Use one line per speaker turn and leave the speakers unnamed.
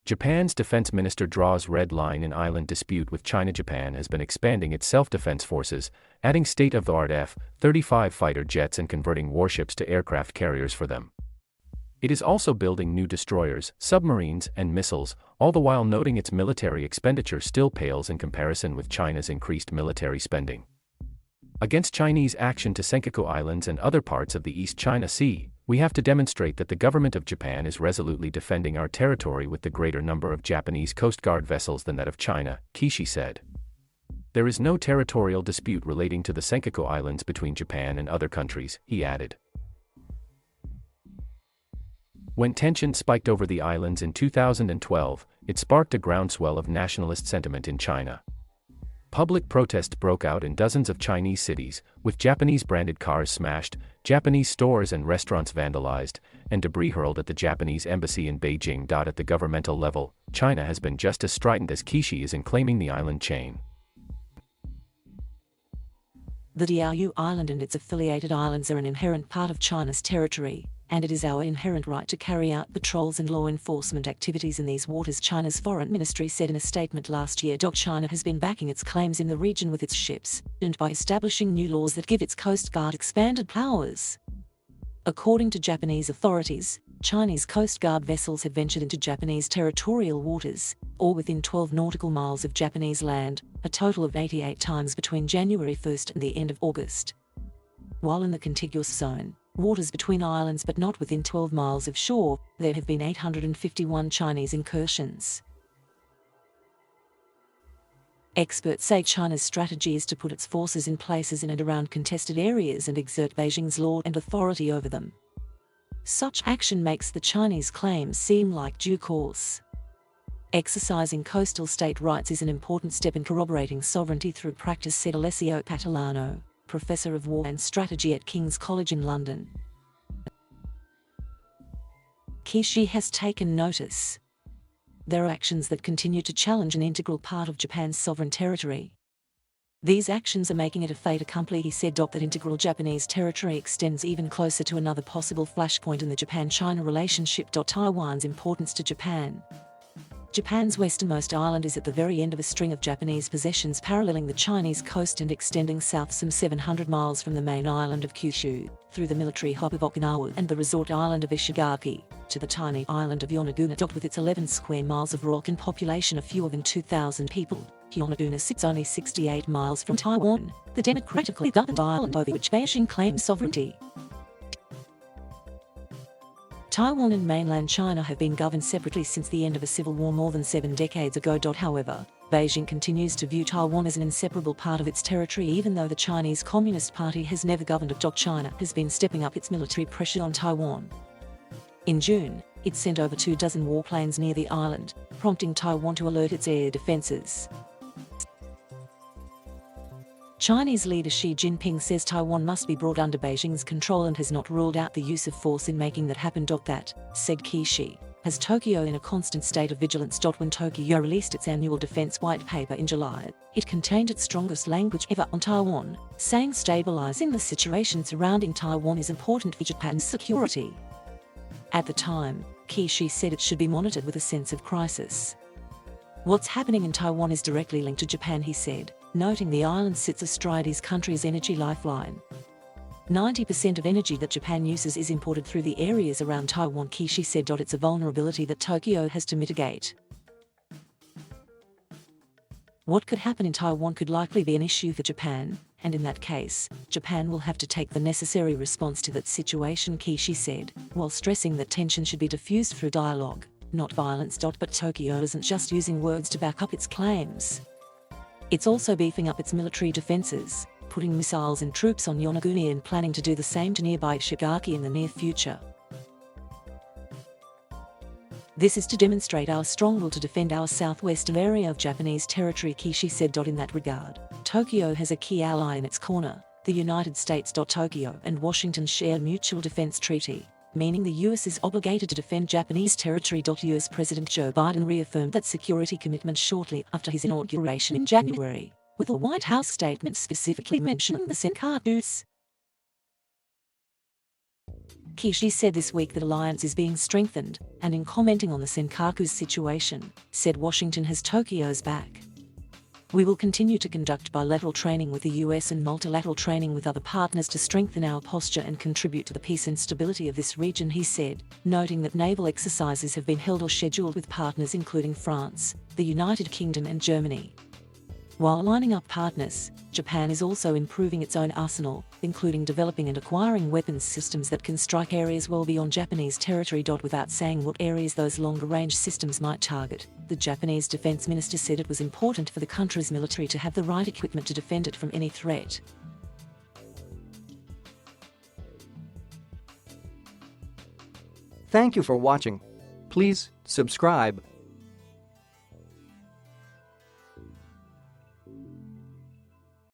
Japan's defense minister draws red line in island dispute with ChinaJapan has been expanding its self-defense forces, adding state-of-the-art F-35 fighter jets and converting warships to aircraft carriers for them. It is also building new destroyers, submarines, and missiles, all the while noting its military expenditure still pales in comparison with China's increased military spending. Against Chinese action to Senkaku Islands and other parts of the East China Sea, we have to demonstrate that the government of Japan is resolutely defending our territory with the greater number of Japanese Coast Guard vessels than that of China, Kishi said. There is no territorial dispute relating to the Senkaku Islands between Japan and other countries, he added. When tension spiked over the islands in 2012, it sparked a groundswell of nationalist sentiment in China. Public protest broke out in dozens of Chinese cities, with Japanese-branded cars smashed, Japanese stores and restaurants vandalized, and debris hurled at the Japanese embassy in Beijing. At the governmental level, China has been just as strident as Kishi is in claiming the island chain.
The Diaoyu Island and its affiliated islands are an inherent part of China's territory, and it is our inherent right to carry out patrols and law enforcement activities in these waters, China's foreign ministry said in a statement last year. China has been backing its claims in the region with its ships, and by establishing new laws that give its Coast Guard expanded powers. According to Japanese authorities, Chinese Coast Guard vessels have ventured into Japanese territorial waters, or within 12 nautical miles of Japanese land, a total of 88 times between January 1st and the end of August. While in the contiguous zone, waters between islands but not within 12 miles of shore, there have been 851 Chinese incursions. Experts say China's strategy is to put its forces in places in and around contested areas and exert Beijing's law and authority over them. Such action makes the Chinese claims seem like due course. Exercising coastal state rights is an important step in corroborating sovereignty through practice, said Alessio Patalano, Professor of War and Strategy at King's College in London. Kishi has taken notice. There are actions that continue to challenge an integral part of Japan's sovereign territory. These actions are making it a fait accompli, he said. That integral Japanese territory extends even closer to another possible flashpoint in the Japan-China relationship. Taiwan's importance to Japan. Japan's westernmost island is at the very end of a string of Japanese possessions paralleling the Chinese coast and extending south some 700 miles from the main island of Kyushu, through the military hub of Okinawa and the resort island of Ishigaki, to the tiny island of Yonaguna. With its 11 square miles of rock and population of fewer than 2,000 people, Yonaguna sits only 68 miles from Taiwan, the democratically governed island over which Beijing claims sovereignty. Taiwan and mainland China have been governed separately since the end of a civil war more than 7 decades ago. However, Beijing continues to view Taiwan as an inseparable part of its territory, even though the Chinese Communist Party has never governed it. China has been stepping up its military pressure on Taiwan. In June, it sent over 24 warplanes near the island, prompting Taiwan to alert its air defenses. Chinese leader Xi Jinping says Taiwan must be brought under Beijing's control and has not ruled out the use of force in making that happen. That, said Kishi, has Tokyo in a constant state of vigilance. When Tokyo released its annual defense white paper in July, it contained its strongest language ever on Taiwan, saying stabilizing the situation surrounding Taiwan is important for Japan's security. At the time, Kishi said it should be monitored with a sense of crisis. What's happening in Taiwan is directly linked to Japan, he said, noting the island sits astride his country's energy lifeline. 90% of energy that Japan uses is imported through the areas around Taiwan, Kishi said. It's a vulnerability that Tokyo has to mitigate. What could happen in Taiwan could likely be an issue for Japan, and in that case, Japan will have to take the necessary response to that situation, Kishi said, while stressing that tension should be diffused through dialogue, not violence. But Tokyo isn't just using words to back up its claims. It's also beefing up its military defenses, putting missiles and troops on Yonaguni and planning to do the same to nearby Ishigaki in the near future. This is to demonstrate our strong will to defend our southwestern area of Japanese territory, Kishi said. In that regard, Tokyo has a key ally in its corner, the United States. Tokyo and Washington share a mutual defense treaty, meaning the US is obligated to defend Japanese territory. US President Joe Biden reaffirmed that security commitment shortly after his inauguration in January, with a White House statement specifically mentioning the Senkaku Islands. Kishi said this week that alliance is being strengthened, and in commenting on the Senkaku's situation, said Washington has Tokyo's back. We will continue to conduct bilateral training with the US and multilateral training with other partners to strengthen our posture and contribute to the peace and stability of this region, he said, noting that naval exercises have been held or scheduled with partners including France, the United Kingdom and Germany. While lining up partners, Japan is also improving its own arsenal, including developing and acquiring weapons systems that can strike areas well beyond Japanese territory. Without saying what areas those longer-range systems might target, the Japanese defense minister said it was important for the country's military to have the right equipment to defend it from any threat.
Thank you for watching. Please subscribe.